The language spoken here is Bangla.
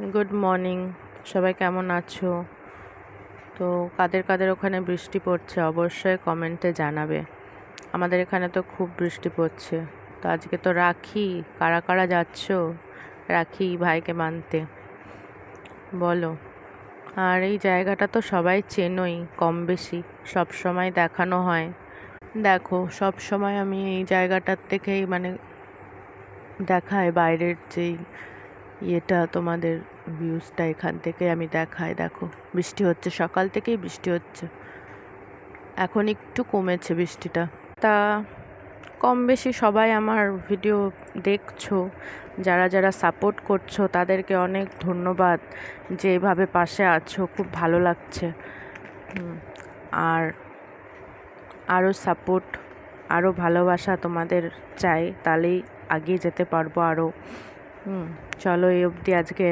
গুড মর্নিং, সবাই কেমন আছো? তো কাদের কাদের ওখানে বৃষ্টি পড়ছে অবশ্যই কমেন্টে জানাবে। আমাদের এখানে তো খুব বৃষ্টি পড়ছে। তো আজকে তো রাখি, কারা কারা যাচ্ছ রাখি ভাইকে মানতে বলো। আর এই জায়গাটা তো সবাই চেনোই কম বেশি, সব সময় দেখানো হয়। দেখো, সব সময় আমি এই জায়গাটার থেকেই দেখায় বাইরের যেই ইয়েটা, তোমাদের ভিউজটা এখান থেকে আমি দেখাই। দেখো, বৃষ্টি হচ্ছে, সকাল থেকেই বৃষ্টি হচ্ছে, এখন একটু কমেছে বৃষ্টিটা। তা কম বেশি সবাই আমার ভিডিও দেখছো, যারা যারা সাপোর্ট করছো তাদেরকে অনেক ধন্যবাদ, যে এইভাবে পাশে আছো, খুব ভালো লাগছে। আর আরও সাপোর্ট, আরও ভালোবাসা তোমাদের চাই, তাহলেই এগিয়ে যেতে পারবো আরও। চলো, এই অবধি আজকে।